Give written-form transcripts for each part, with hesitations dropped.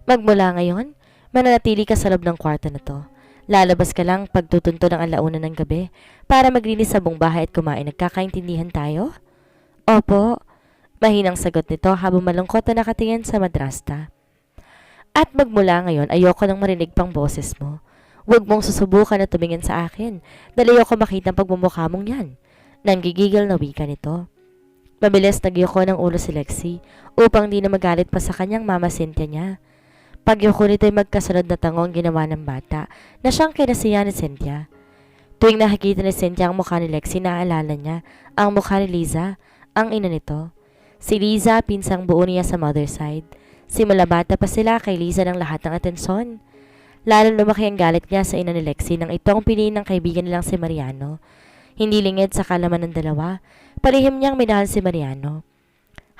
Magmula ngayon, mananatili ka sa loob ng kwarto na to. Lalabas ka lang pagtutunto ng alauna ng gabi para maglinis sa buong bahay at kumain. Nagkakaintindihan tayo? Opo, mahinang sagot nito habang malungkot na nakatingin sa madrasta. At magmula ngayon, ayoko nang marinig pang boses mo. Huwag mong susubukan na tumingin sa akin dahil ayoko makita ang pagmumukha mong yan. Nanggigigil na wika nito. Mabilis nagyoko ng ulo si Lexi upang di na magalit pa sa kanyang mama Cynthia niya. Pagyoko nito ay magkasunod na tango ang ginawa ng bata na siyang kinasiya ni Cynthia. Tuwing nakikita ni Cynthia ang mukha ni Lexi, naaalala niya ang mukha ni Liza, ang ina nito. Si Liza, pinsang buo niya sa mother side. Simula bata pa sila, kay Liza ng lahat ng atensyon. Lalo lumaki ang galit niya sa ina ni Lexi nang ito ang piliin ng kaibigan nilang si Mariano. Hindi lingid sa kalaman ng dalawa, palihim niyang minahal si Mariano.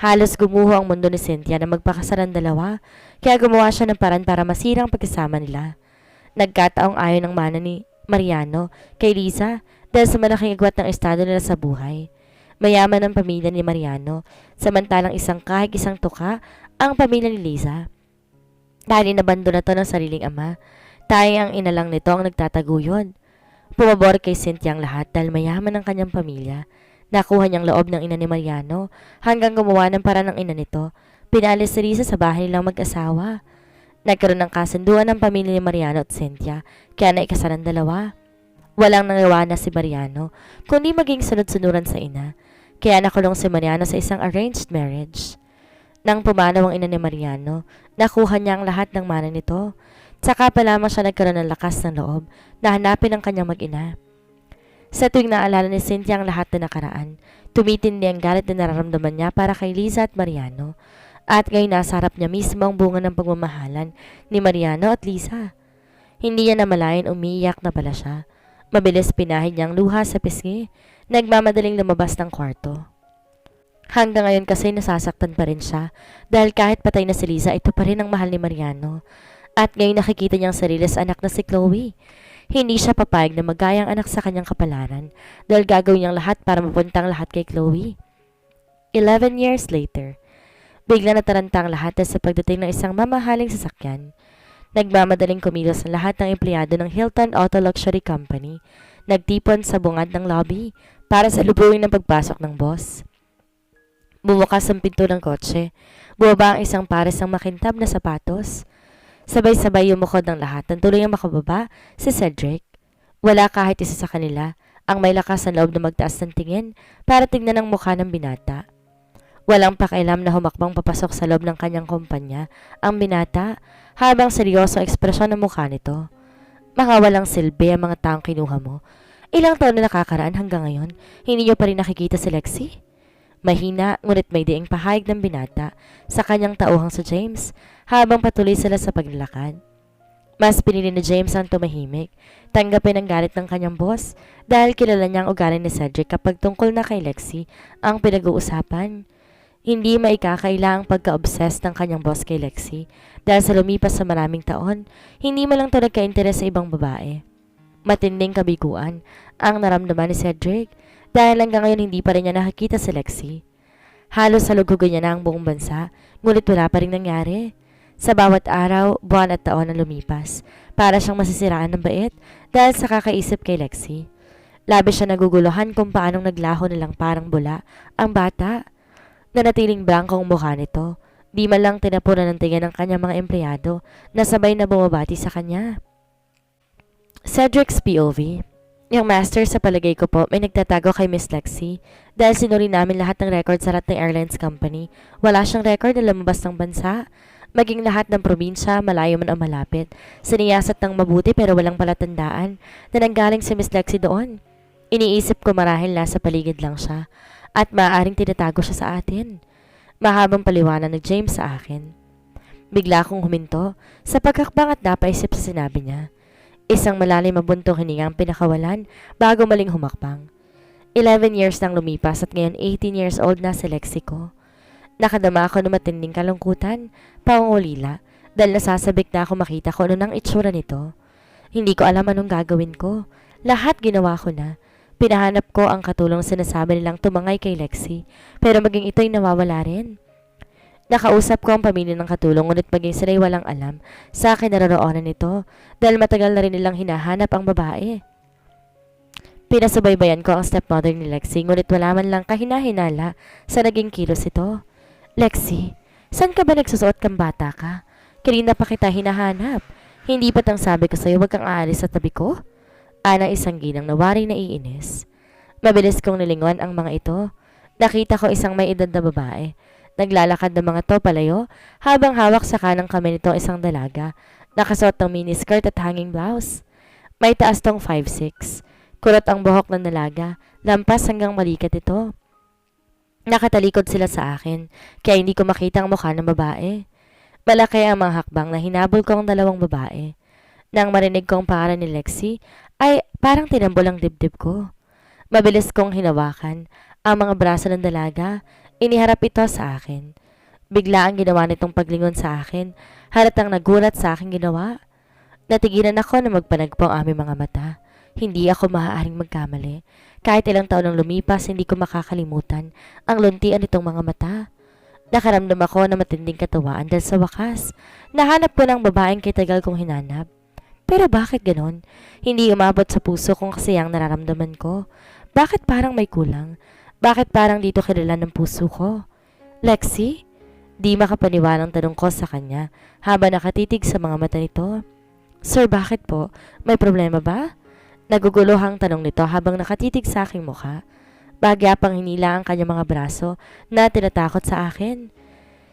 Halos gumuho ang mundo ni Cynthia na magpakasal ang dalawa, kaya gumawa siya ng paraan para masira ang pagkasama nila. Nagkataong ayaw ng mana ni Mariano kay Liza dahil sa malaking agwat ng estado nila sa buhay. Mayaman ang pamilya ni Mariano, samantalang kahit isang tuka ang pamilya ni Liza. Dahil inabando na to ng sariling ama, tayo ang ina lang nito ang nagtataguyod. Pumabor kay Cynthia ang lahat dahil mayaman ang kanyang pamilya. Nakuha niyang loob ng ina ni Mariano hanggang gumawa ng paraan ng ina nito. Pinalis si Liza sa bahay nilang mag-asawa. Nagkaroon ng kasunduan ng pamilya ni Mariano at Cynthia kaya naikasal ang dalawa. Walang nangawa na si Mariano kundi maging sunod-sunuran sa ina. Kaya nakulong si Mariano sa isang arranged marriage. Nang pumanaw ang ina ni Mariano, nakuha niya ang lahat ng mana nito. Tsaka pa lamang siya nagkaroon ng lakas ng loob na hanapin ang kanyang mag-ina. Sa tuwing naalala ni Cynthia ang lahat na nakaraan, tumitindi ang galit na nararamdaman niya para kay Liza at Mariano. At ngayon nasa harap niya mismo ang bunga ng pagmamahalan ni Mariano at Liza. Hindi niya namalayan umiiyak na pala siya. Mabilis pinahid niya ang luha sa pisngi, nagmamadaling lumabas ng kwarto. Hanggang ngayon kasi nasasaktan pa rin siya dahil kahit patay na si Liza, ito pa rin ang mahal ni Mariano. At ngayon nakikita niyang sarili sa anak na si Chloe. Hindi siya papayag na magayang anak sa kanyang kapalaran dahil gagawin niyang lahat para mapunta ang lahat kay Chloe. 11 years later, bigla nataranta ang lahat sa pagdating ng isang mamahaling sasakyan. Nagmamadaling kumilos ang lahat ng empleyado ng Hilton Auto Luxury Company. Nagtipon sa bungad ng lobby para sa lubungin ng pagpasok ng boss. Bumukas ang pinto ng kotse. Bumaba ang isang pares ng makintab na sapatos. Sabay-sabay yumukod ng lahat nang tuluyang makababa si Cedric. Wala kahit isa sa kanila ang may lakas na loob na magtaas ng tingin para tingnan ang mukha ng binata. Walang pakialam na humakbang papasok sa loob ng kanyang kumpanya ang binata habang seryoso ang ekspresyon ng mukha nito. Makawalang silbi ang mga taong kinuha mo. Ilang taon na nakakaraan hanggang ngayon, hindi niyo pa rin nakikita si Lexi? Mahina ngunit may diing pahayag ng binata sa kanyang tauhang sa James habang patuloy sila sa paglalakad. Mas pinili ni James ang tumahimik, tanggapin ang galit ng kanyang boss dahil kilala niya ang ugali ni Cedric kapag tungkol na kay Lexi ang pinag-uusapan. Hindi maikakaila ang pagka-obsessed ng kanyang boss kay Lexi dahil sa lumipas sa maraming taon, hindi man lang ito nagka-interes sa ibang babae. Matinding kabiguan ang naramdaman ni Cedric dahil hanggang ngayon hindi pa rin niya nakakita si Lexi. Halos salugugan niya na ang buong bansa, ngunit wala pa rin nangyari. Sa bawat araw, buwan at taon na lumipas, para siyang masisiraan ng bait dahil sa kakaisip kay Lexi. Labis siya naguguluhan kung paanong naglaho nilang parang bula ang bata. Nanatiling blanko ang mukha nito, di man lang tinapunan ng tingin ng kanyang mga empleyado na sabay na bumabati sa kanya. Cedric's POV. Yung master sa palagay ko po may nagtatago kay Miss Lexi dahil sinuri namin lahat ng record sa lahat ng airlines company. Wala siyang record na lumabas ng bansa. Maging lahat ng probinsya, malayo man o malapit. Siniyasat ng mabuti pero walang palatandaan na nanggaling si Miss Lexi doon. Iniisip ko marahil nasa paligid lang siya at maaaring tinatago siya sa atin. Mahabang paliwanag ng James sa akin. Bigla akong huminto sa pagkakbang at napaisip sa sinabi niya. Isang malalim mabuntong hininga ang pinakawalan bago maling humakbang. 11 years nang lumipas at ngayon 18 years old na si Lexi ko. Nakadama ako ng matinding kalungkutan, pangungulila, dahil nasasabik na ako makita ko ano nang itsura nito. Hindi ko alam anong gagawin ko. Lahat ginawa ko na. Pinahanap ko ang katulong sinasabi nilang tumangay kay Lexi, pero maging ito'y nawawala rin. Nakausap ko ang pamilya ng katulong ngunit maging sila'y walang alam sa akin naroroonan nito dahil matagal na rin nilang hinahanap ang babae. Pinasubaybayan ko ang stepmother ni Lexi ngunit wala man lang kahinahinala sa naging kilos ito. Lexi, saan ka ba nagsusuot kang bata ka? Kanina pa kita hinahanap. Hindi ba't ang sabi ko sa'yo wag kang aalis sa tabi ko? Anang isang ginang na waring naiinis. Mabilis kong nilingon ang mga ito. Nakita ko isang may edad na babae. Naglalakad ng mga to palayo habang hawak sa kanang kamay nito isang dalaga. Nakasuot ng miniskirt at hanging blouse. May taas tong 5'6". Kurot ang buhok ng dalaga, lampas hanggang balikat ito. Nakatalikod sila sa akin, kaya hindi ko makita ang mukha ng babae. Malaki ang mga hakbang na hinabol ko ang dalawang babae. Nang marinig kong pangalan ni Lexi, ay parang tinambol ang dibdib ko. Mabilis kong hinawakan ang mga braso ng dalaga. Iniharap ito sa akin. Bigla ang ginawa nitong paglingon sa akin, halatang nagulat sa aking ginawa. Natigilan ako na magpanagpo ang aming mga mata. Hindi ako maaaring magkamali. Kahit ilang taon ang lumipas, hindi ko makakalimutan ang luntian nitong mga mata. Nakaramdam ako na matinding katawaan dahil sa wakas, nahanap ko ng babaeng kitagal kong hinanap. Pero bakit ganon? Hindi umabot sa puso kung kasiyang nararamdaman ko. Bakit parang may kulang? Bakit parang dito kilala ng puso ko? Lexi? Di makapaniwalang tanong ko sa kanya habang nakatitig sa mga mata nito. Sir, bakit po? May problema ba? Naguguluhang tanong nito habang nakatitig sa aking mukha. Bagya pang hinila ang kanyang mga braso na tinatakot sa akin.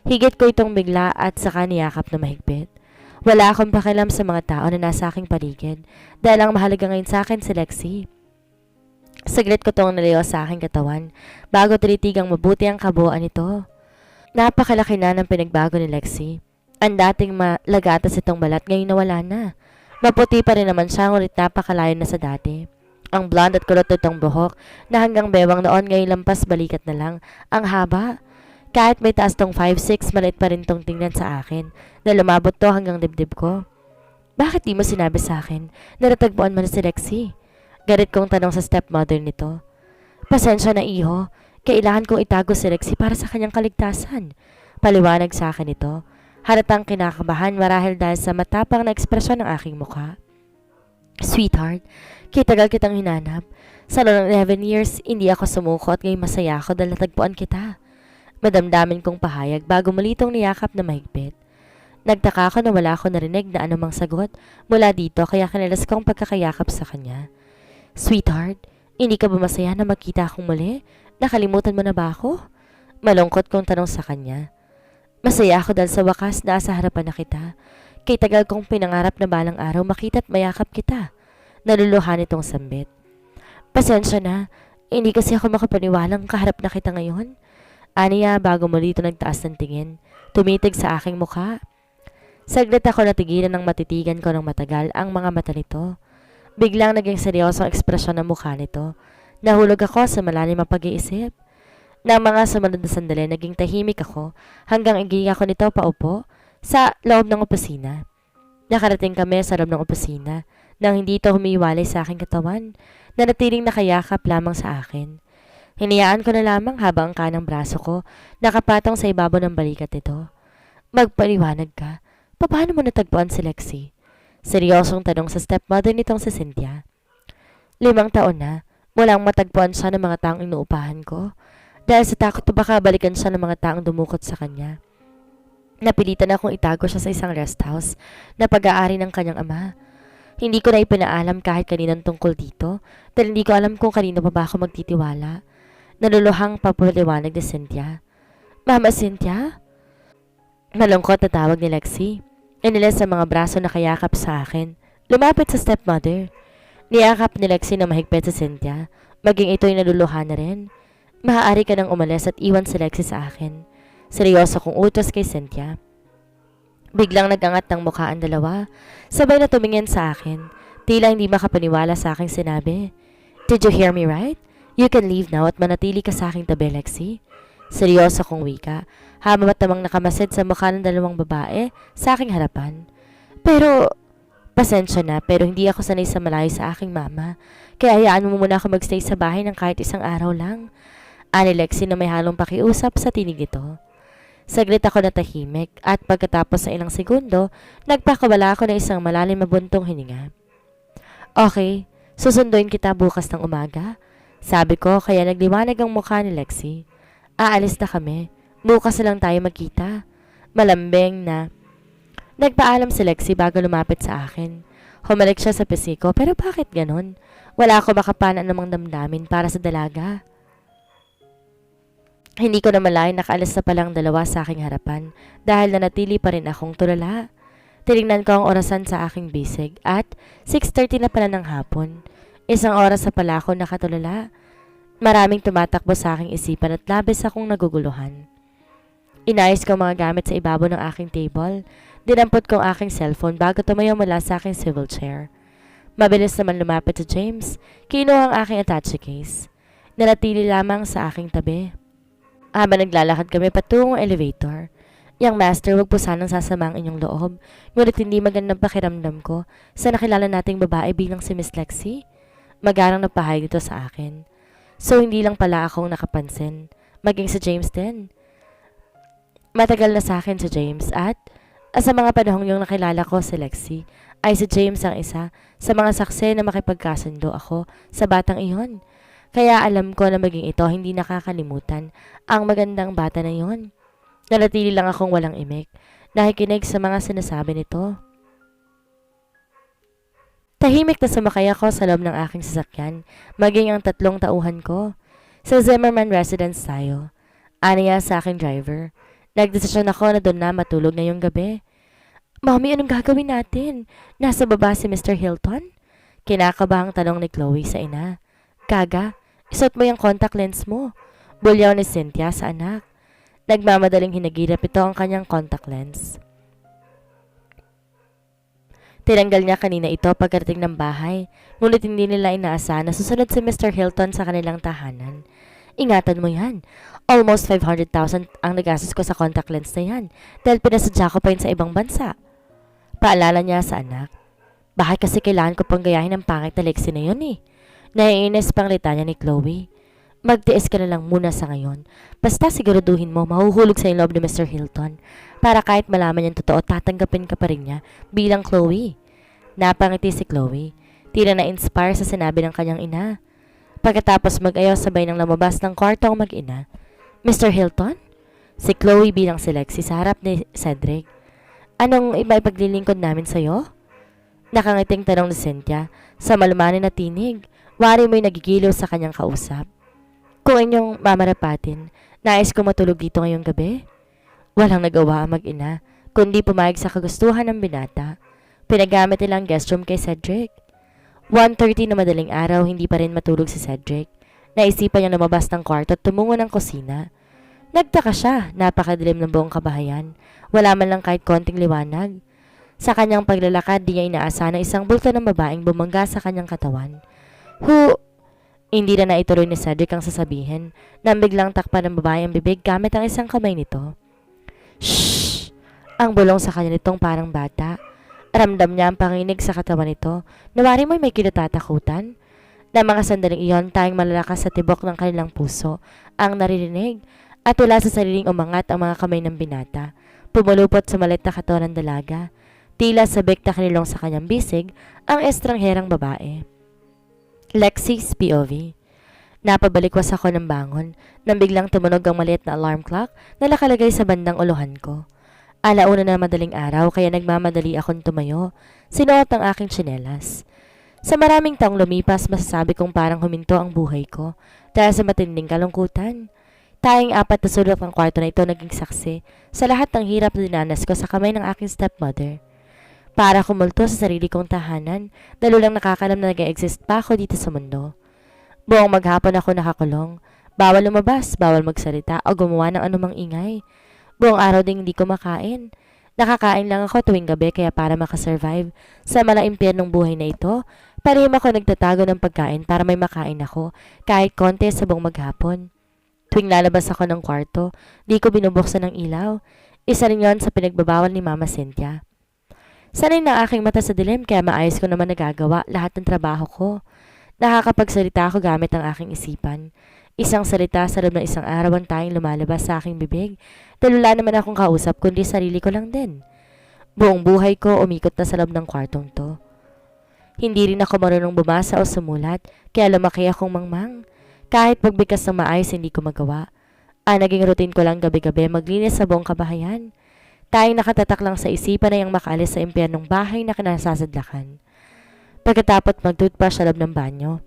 Higit ko itong bigla at saka niyakap na mahigpit. Wala akong pakialam sa mga tao na nasa aking paligid dahil ang mahalaga ngayon sa akin si Lexi. Saglit ko itong nalayo sa aking katawan bago tinitigang mabuti ang kabuuan nito. Napakalaki na ng pinagbago ni Lexi. Ang dating malagatas itong balat ngayon nawala na. Maputi pa rin naman siya ngunit napakalayo na sa dati. Ang blonde at kulot itong buhok na hanggang bewang noon ngayon lampas balikat na lang. Ang haba. Kahit may taas tong 5'6", maliit pa rin tong tingnan sa akin na lumabot to hanggang dibdib ko. Bakit di mo sinabi sa akin na natagpuan mo na si Lexi? Galit kong tanong sa stepmother nito. Pasensya na iho, kailangan kong itago si Lexi para sa kanyang kaligtasan. Paliwanag sa akin ito. Halatang kinakabahan marahil dahil sa matapang na ekspresyon ng aking mukha. Sweetheart, kitagal kitang hinanap. Sa loob ng 11 years, hindi ako sumuko at ngayon masaya ako dahil natagpuan kita. Madamdamin kong pahayag bago muli itong niyakap na mahigpit. Nagtaka ako na wala ako narinig na anumang sagot mula dito kaya kinalas ko ang pagkakayakap sa kanya. Sweetheart, hindi ka ba masaya na magkita akong muli? Nakalimutan mo na ba ako? Malungkot kong tanong sa kanya. Masaya ako dahil sa wakas nasa harapan na kita. Kay tagal kong pinangarap na balang araw makita at mayakap kita. Naluluhan itong sambit. Pasensya na, hindi kasi ako makapaniwalang kaharap na kita ngayon. Aniya bago muli ito nagtaas ng tingin, tumitig sa aking mukha. Saglit ako natigilan ng matitigan ko ng matagal ang mga mata nito. Biglang naging seryoso ang ekspresyon ng mukha nito. Nahulog ako sa malalim ang pag-iisip. Nang mga sumunod na sandali, naging tahimik ako hanggang igiga ko nito paupo sa loob ng opisina. Nakarating kami sa loob ng opisina nang hindi ito humiwalay sa aking katawan na natiling nakayakap lamang sa akin. Hinayaan ko na lamang habang ang kanang braso ko nakapatong sa ibabaw ng balikat nito. Magpaliwanag ka, paano mo natagpuan si Lexi? Seryosong tanong sa stepmother nitong si Cynthia. 5 taon na, mulang matagpuan siya ng mga taong inuupahan ko. Dahil sa takot na baka balikan siya ng mga taong dumukot sa kanya. Napilitan akong itago siya sa isang rest house na pag-aari ng kanyang ama. Hindi ko na ipinaalam kahit kaninang tungkol dito dahil hindi ko alam kung kanino pa ba ako magtitiwala. Naluluhang papaliwanag ni Cynthia. Mama Cynthia? Malungkot na tawag ni Lexi. Inilas sa mga braso na kayakap sa akin. Lumapit sa stepmother. Niyakap ni Lexi na mahigpit sa Cynthia. Maging ito'y naluluhan na rin. Maaari ka nang umalis at iwan si Lexi sa akin. Seryoso kong utos kay Cynthia. Biglang nagangat ng mukha ang dalawa. Sabay na tumingin sa akin. Tila hindi makapaniwala sa aking sinabi. Did you hear me right? You can leave now at manatili ka sa aking tabi, Lexi. Seryoso kong wika. Habang matamang nakamasid sa mukha ng dalawang babae sa aking harapan. Pero, pasensya na pero hindi ako sanay sa malayo sa aking mama. Kaya hayaan mo muna ako magstay sa bahay ng kahit isang araw lang. Ani Lexi na may halong pakiusap sa tinig nito. Saglit ako natahimik at pagkatapos ng ilang segundo, nagpakawala ako ng isang malalim na buntong hininga. Okay, susunduin kita bukas ng umaga. Sabi ko kaya nagliwanag ang mukha ni Lexi. Aalis na kami. Bukas na lang tayo magkita. Malambing na. Nagpaalam si Lexi bago lumapit sa akin. Humalik siya sa pisiko pero bakit ganon? Wala ako makapana namang damdamin para sa dalaga. Hindi ko na malayan nakaalis na palang dalawa sa aking harapan dahil nanatili pa rin akong tulala. Tinignan ko ang orasan sa aking bisig at 6:30 na pala ng hapon. Isang oras na pala ako nakatulala. Maraming tumatakbo sa aking isipan at labis akong naguguluhan. Inayos ko ang mga gamit sa ibabaw ng aking table. Dinampot ko ang aking cellphone bago tumayo mula sa aking swivel chair. Mabilis naman lumapit si James. Kinuha ang aking attache case. Nanatili lamang sa aking tabi. Habang naglalakad kami patungong elevator. Yang master, wag po sanang sasama ang inyong loob. Ngunit hindi magandang pakiramdam ko sa nakilala nating babae bilang si Miss Lexi. Magarang napahayag ito sa akin. So hindi lang pala akong nakapansin. Maging si James din. Matagal na sa akin si James at sa mga panahong yung nakilala ko si Lexi ay si James ang isa sa mga saksi na makipagkasundo ako sa batang iyon. Kaya alam ko na maging ito hindi nakakalimutan ang magandang bata na yon. Nanatili lang akong walang imik, nakikinig sa mga sinasabi nito. Tahimik na sumakay ako sa loob ng aking sasakyan, maging ang 3 tauhan ko. Sa Zimmerman Residence tayo. Aniya sa aking driver. Nagdesisyon ako na doon na matulog ngayong gabi. Mommy, anong gagawin natin? Nasa baba si Mr. Hilton? Kinakabahang tanong ni Chloe sa ina. Gaga, isuot mo yung contact lens mo. Bulyaw ni Cynthia sa anak. Nagmamadaling hinagirap ito ang kanyang contact lens. Tinanggal niya kanina ito pagkarating ng bahay, ngunit hindi nila inaasahan na susunod si Mr. Hilton sa kanilang tahanan. Ingatan mo yan. Almost 500,000 ang nagastos ko sa contact lens na yan dahil pinasadya ko pa yun sa ibang bansa. Paalala niya sa anak. Bakit kasi kailangan ko pang gayahin ang pangit na Lexi na yun eh. Naiinis pang litanya ni Chloe. Magtiis ka na lang muna sa ngayon. Basta siguraduhin mo mahuhulog sa loob ni Mr. Hilton para kahit malaman niyang totoo tatanggapin ka pa rin niya bilang Chloe. Napangiti si Chloe. Tila na-inspire sa sinabi ng kanyang ina. Pagkatapos mag-ayaw sabay ng lumabas ng kwarto ang mag-ina. Mr. Hilton? Si Chloe bilang si Lexi sa harap ni Cedric. Anong iba ipaglilingkod namin sa'yo? Nakangiting tanong ni Cynthia sa malumanin na tinig. Wari mo'y nagigiliw sa kanyang kausap. Kung inyong mamarapatin, nais ko matulog dito ngayong gabi? Walang nagawa ang mag-ina, kundi pumayag sa kagustuhan ng binata. Pinagamit nilang guest room kay Cedric. 1:30 na madaling araw, hindi pa rin matulog si Cedric. Naisipan niya lumabas ng kwarto at tumungo ng kusina. Nagtaka siya, napakadilim ng buong kabahayan. Wala man lang kahit konting liwanag. Sa kanyang paglalakad, di niya inaasahan na isang bulto ng babaeng bumangga sa kanyang katawan. Hindi na naituloy ni Cedric ang sasabihin nang biglang takpan ng babae ang bibig gamit ang isang kamay nito. Shhh! Ang bulong sa kanya nitong parang bata. Ramdam niya ang panginig sa katawan nito. Nawari mo'y may kinatatakutan. Na mga sandaling iyon, tayong malalakas sa tibok ng kanilang puso ang naririnig at wala sa sariling umangat ang mga kamay ng binata. Pumulupot sa malit na katawan ng dalaga. Tila sabik na kanilong sa kanyang bisig ang estrangherang babae. Lexi's POV. Napabalikwas ako ng bangon nang biglang tumunog ang maliit na alarm clock na nakalagay sa bandang uluhan ko. Alauna na madaling araw kaya nagmamadali akong tumayo. Sinuot ang aking tsinelas. Sa maraming taong lumipas, masasabi kong parang huminto ang buhay ko dahil sa matinding kalungkutan. Tayong 4 na sulok ng kwarto na ito naging saksi sa lahat ng hirap na dinanas ko sa kamay ng aking stepmother. Para kumulto sa sarili kong tahanan, dahil lang nakakalam na nag-exist pa ako dito sa mundo. Buong maghapon ako nakakulong. Bawal lumabas, bawal magsalita o gumawa ng anumang ingay. Buong araw ding hindi ko makain. Nakakain lang ako tuwing gabi kaya para makasurvive sa malaimpyernong buhay na ito, parehim ako nagtatago ng pagkain para may makain ako kahit konti sa buong maghapon. Tuwing lalabas ako ng kwarto, di ko binubuksan ng ilaw. Isa rin yon sa pinagbabawal ni Mama Cynthia. Sanay na aking mata sa dilim kaya maayos ko naman nagagawa lahat ng trabaho ko. Nakakapagsalita ako gamit ang aking isipan. Isang salita sa loob ng isang araw ang tayong lumalabas sa aking bibig dahil wala naman akong kausap kundi sarili ko lang din. Buong buhay ko umikot na sa loob ng kwartong to. Hindi rin ako marunong bumasa o sumulat kaya lumaki akong mangmang. Kahit pagbigkas ng maayos hindi ko magawa. Naging routine ko lang gabi-gabi maglinis sa buong kabahayan. Tayong nakatatak lang sa isipan na yung makaalis sa impyernong bahay na kinasasadlakan. Pagkatapos mag-toothbrush sa loob ng banyo,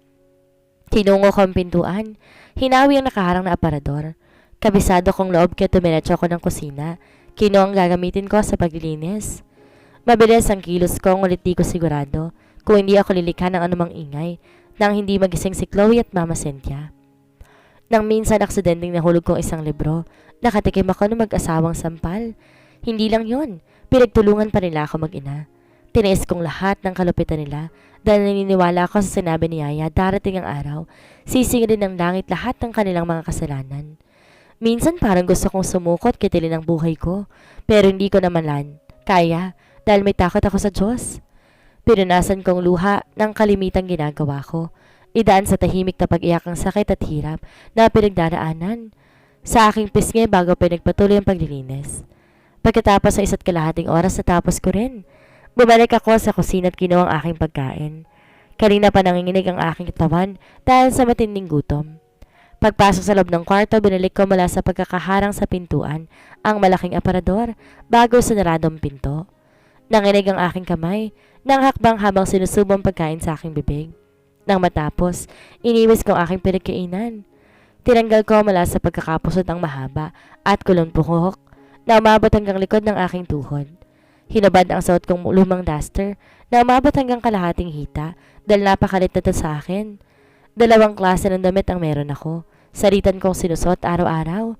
tinungo ko ang pintuan. Hinawi ang nakaharang na aparador. Kabisado kong loob kaya tumiretso ako ng kusina. Kinuha ang gagamitin ko sa paglilinis. Mabilis ang kilos ko ngulit di ko sigurado kung hindi ako lilikha ng anumang ingay nang hindi magising si Chloe at Mama Cynthia. Nang minsan aksidenteng nahulog kong isang libro, nakatikim ako ng mag-asawang sampal. Hindi lang yon, pinagtulungan pa nila ako mag-ina. Tiniis kong lahat ng kalupitan nila dahil naniniwala ako sa sinabi ni Yaya darating ang araw, sisingilin ng langit lahat ng kanilang mga kasalanan. Minsan parang gusto kong sumukot kitilin ang buhay ko, pero hindi ko naman kaya dahil may takot ako sa Diyos. Pinunasan kong luha ng kalimitang ginagawa ko. Idaan sa tahimik na pag-iyak ang sakit at hirap na pinagdaraanan. Sa aking pisngi bago pinagpatuloy ang paglilinis. Pagkatapos ng 1.5 oras natapos ko rin. Bumalik ako sa kusina at kinuha ang aking pagkain. Kanina pa nanginginig ang aking katawan dahil sa matinding gutom. Pagpasok sa loob ng kwarto, binalik ko mula sa pagkakaharang sa pintuan ang malaking aparador bago sa naradong pinto. Nanginig ang aking kamay nang hakbang habang sinusubong pagkain sa aking bibig. Nang matapos, iniwis ko ang aking pinagkainan. Tinanggal ko mula sa pagkakapusot ang mahaba at kulong puhok na umabot hanggang likod ng aking tuhod. Hinabad ang suot kong lumang duster na umabot hanggang kalahating hita dahil napakalit na sa akin. 2 klase ng damit ang meron ako. Saritan kong sinusot araw-araw.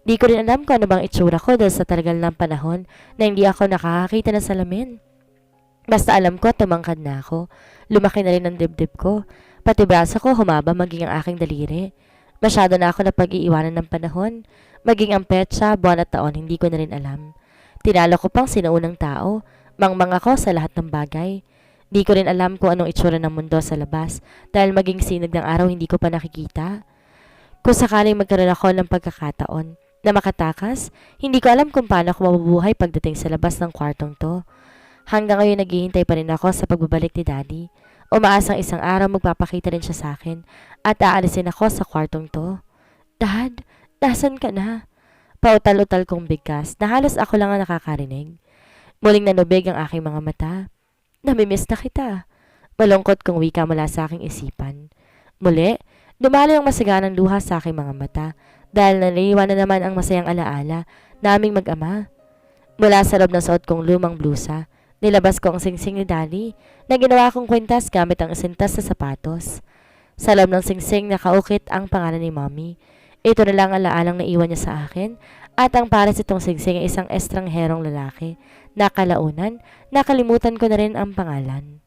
Di ko rin alam kung ano bang itsura ko dahil sa talagal ng panahon na hindi ako nakakakita ng salamin. Basta alam ko tumangkad na ako. Lumaki na rin ang dibdib ko. Pati braso ko humaba maging ang aking daliri. Masyado na ako na pag-iiwanan ng panahon. Maging ang petsa, buwan at taon hindi ko na rin alam. Tinalo ko pang sinaunang tao. Mangmang ako sa lahat ng bagay. Di ko rin alam kung anong itsura ng mundo sa labas dahil maging sinag ng araw hindi ko pa nakikita. Kung sakaling magkaroon ako ng pagkakataon na makatakas, hindi ko alam kung paano ako mabubuhay pagdating sa labas ng kwartong to. Hanggang ngayon naghihintay pa rin ako sa pagbabalik ni Daddy. Umaasang isang araw magpapakita rin siya sa akin at aalisin ako sa kwartong to. Dad, nasan ka na? Pautal-utal kong bigkas na halos ako lang ang nakakarinig. Muling nanubig ang aking mga mata. Namimiss na kita. Malungkot kong wika mula sa aking isipan. Muli, dumalo ang masaganang luha sa aking mga mata dahil naliwan na naman ang masayang alaala naming mag-ama. Mula sa loob ng suot kong lumang blusa, nilabas ko ang singsing ni Daddy na ginawa kong kwintas gamit ang isintas sa sapatos. Sa loob ng singsing nakaukit ang pangalan ni Mommy. Ito na lang ang alaalang naiwan niya sa akin at ang pares itong singsing ay isang estrangherong lalaki. Nakalaunan, nakalimutan ko na rin ang pangalan.